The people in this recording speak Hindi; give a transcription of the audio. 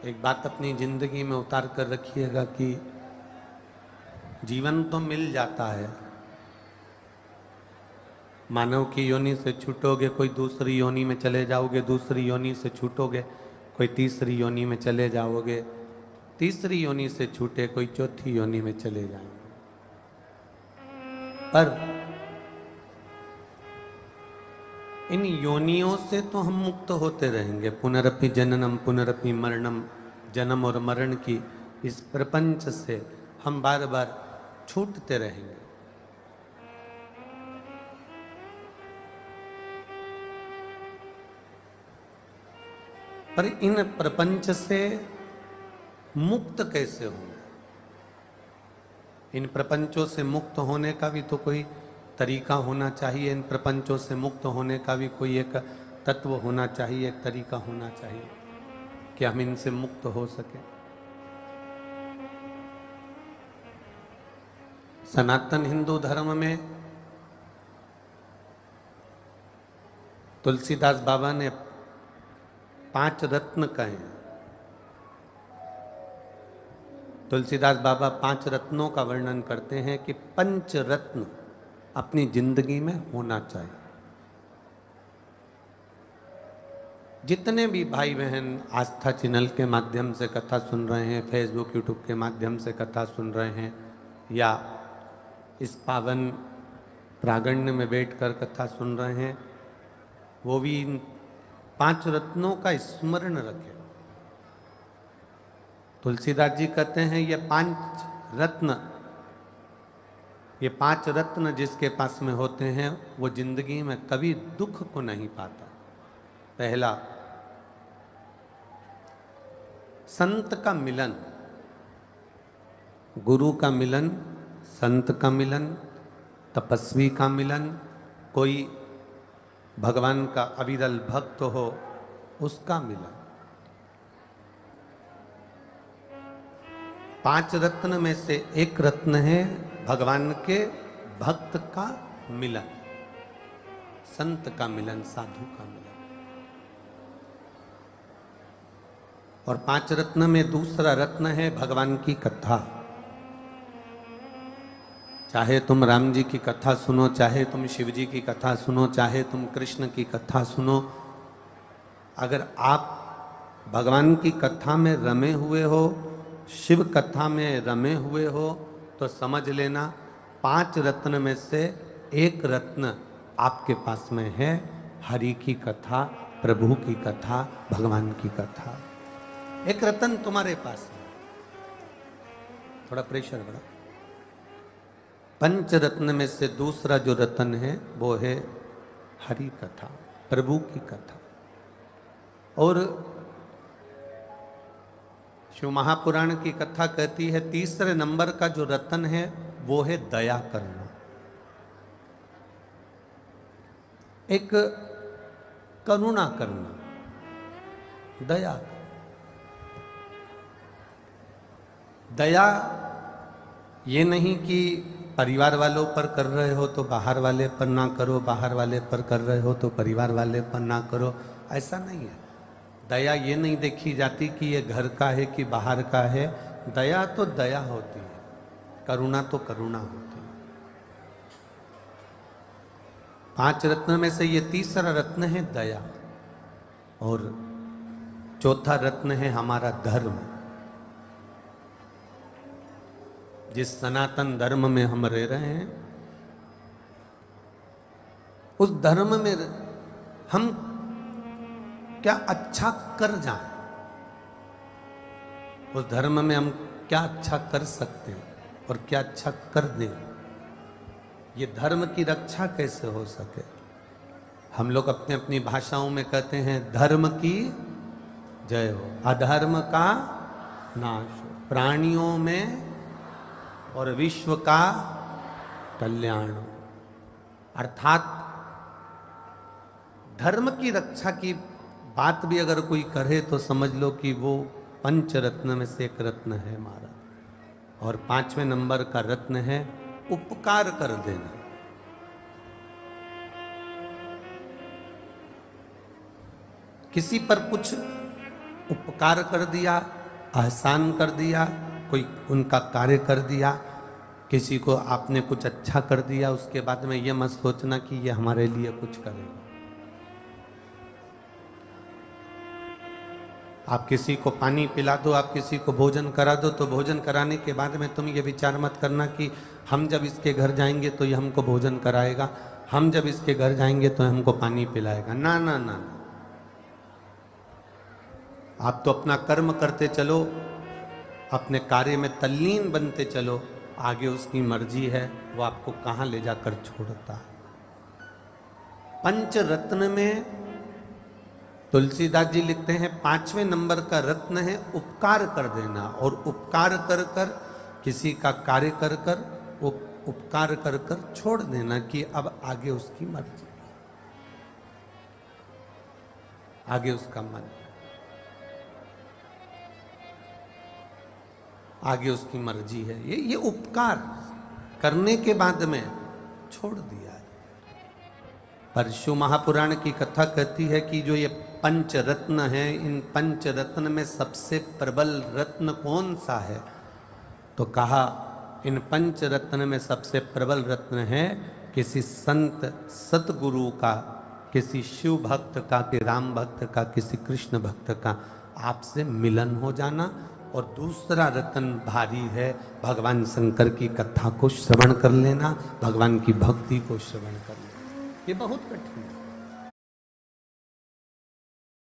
एक बात अपनी जिंदगी में उतार कर रखिएगा कि जीवन तो मिल जाता है, मानव की योनि से छूटोगे कोई दूसरी योनि में चले जाओगे, दूसरी योनि से छूटोगे कोई तीसरी योनि में चले जाओगे, तीसरी योनि से छूटे कोई चौथी योनि में चले जाएंगे। पर इन योनियों से तो हम मुक्त होते रहेंगे। पुनरपि जननम पुनरपि मरणम, जन्म और मरण की इस प्रपंच से हम बार बार छूटते रहेंगे। पर इन प्रपंच से मुक्त कैसे होंगे? इन प्रपंचों से मुक्त होने का भी तो कोई तरीका होना चाहिए। इन प्रपंचों से मुक्त होने का भी कोई एक तत्व होना चाहिए, एक तरीका होना चाहिए कि हम इनसे मुक्त हो सके। सनातन हिंदू धर्म में तुलसीदास बाबा ने 5 रत्न कहे। तुलसीदास बाबा 5 रत्नों का वर्णन करते हैं कि 5 रत्न अपनी जिंदगी में होना चाहिए। जितने भी भाई बहन आस्था चैनल के माध्यम से कथा सुन रहे हैं, फेसबुक यूट्यूब के माध्यम से कथा सुन रहे हैं, या इस पावन प्रांगण में बैठकर कथा सुन रहे हैं, वो भी इन 5 रत्नों का स्मरण रखें। तुलसीदास जी कहते हैं ये 5 रत्न जिसके पास में होते हैं वो जिंदगी में कभी दुख को नहीं पाता। पहला, संत का मिलन, गुरु का मिलन, संत का मिलन, तपस्वी का मिलन, कोई भगवान का अविरल भक्त हो उसका मिलन। 5 रत्न में से एक रत्न है भगवान के भक्त का मिलन, संत का मिलन, साधु का मिलन। और 5 रत्न में दूसरा रत्न है भगवान की कथा। चाहे तुम राम जी की कथा सुनो, चाहे तुम शिव जी की कथा सुनो, चाहे तुम कृष्ण की कथा सुनो, अगर आप भगवान की कथा में रमे हुए हो, शिव कथा में रमे हुए हो, तो समझ लेना 5 रत्न में से एक रत्न आपके पास में है, हरि की कथा, प्रभु की कथा, भगवान की कथा। एक रत्न तुम्हारे पास है। थोड़ा प्रेशर बढ़ा। 5 रत्न में से दूसरा जो रत्न है वो है हरि कथा, प्रभु की कथा। और शिव महापुराण की कथा कहती है तीसरे नंबर का जो रत्न है वो है दया करना। एक करुणा करना, दया। दया ये नहीं कि परिवार वालों पर कर रहे हो तो बाहर वाले पर ना करो, बाहर वाले पर कर रहे हो तो परिवार वाले पर ना करो, ऐसा नहीं है। दया ये नहीं देखी जाती कि ये घर का है कि बाहर का है। दया तो दया होती है, करुणा तो करुणा होती है। 5 रत्न में से ये तीसरा रत्न है दया। और चौथा रत्न है हमारा धर्म। जिस सनातन धर्म में हम रह रहे हैं, उस धर्म में हम क्या अच्छा कर जाएं, उस धर्म में हम क्या अच्छा कर सकते हैं और क्या अच्छा कर दें, ये धर्म की रक्षा कैसे हो सके। हम लोग अपने अपनी भाषाओं में कहते हैं धर्म की जय हो, अधर्म का नाश हो, प्राणियों में और विश्व का कल्याण हो। अर्थात धर्म की रक्षा की बात भी अगर कोई करे तो समझ लो कि वो 5 रत्न में से एक रत्न है हमारा। और 5वें नंबर का रत्न है उपकार कर देना। किसी पर कुछ उपकार कर दिया, एहसान कर दिया, कोई उनका कार्य कर दिया, किसी को आपने कुछ अच्छा कर दिया, उसके बाद में ये मत सोचना कि ये हमारे लिए कुछ करेगा। आप किसी को पानी पिला दो, आप किसी को भोजन करा दो, तो भोजन कराने के बाद में तुम ये विचार मत करना कि हम जब इसके घर जाएंगे तो ये हमको भोजन कराएगा, हम जब इसके घर जाएंगे तो हमको पानी पिलाएगा। ना ना ना, आप तो अपना कर्म करते चलो, अपने कार्य में तल्लीन बनते चलो, आगे उसकी मर्जी है, वो आपको कहाँ ले जाकर छोड़ता है। पंच रत्न में तुलसीदास जी लिखते हैं 5वें नंबर का रत्न है उपकार कर देना, और उपकार कर कर किसी का कार्य कर कर वो उपकार कर कर छोड़ देना कि अब आगे उसकी मर्जी, आगे उसका मन, आगे उसकी मर्जी है। ये उपकार करने के बाद में छोड़ दिया। परशु महापुराण की कथा कहती है कि जो ये पंच रत्न है, इन पंच रत्न में सबसे प्रबल रत्न कौन सा है? तो कहा इन पंच रत्न में सबसे प्रबल रत्न है किसी संत सतगुरु का, किसी शिव भक्त का, कि राम भक्त का, किसी कृष्ण भक्त का आपसे मिलन हो जाना। और दूसरा रत्न भारी है भगवान शंकर की कथा को श्रवण कर लेना, भगवान की भक्ति को श्रवण कर लेना। ये बहुत कठिन है।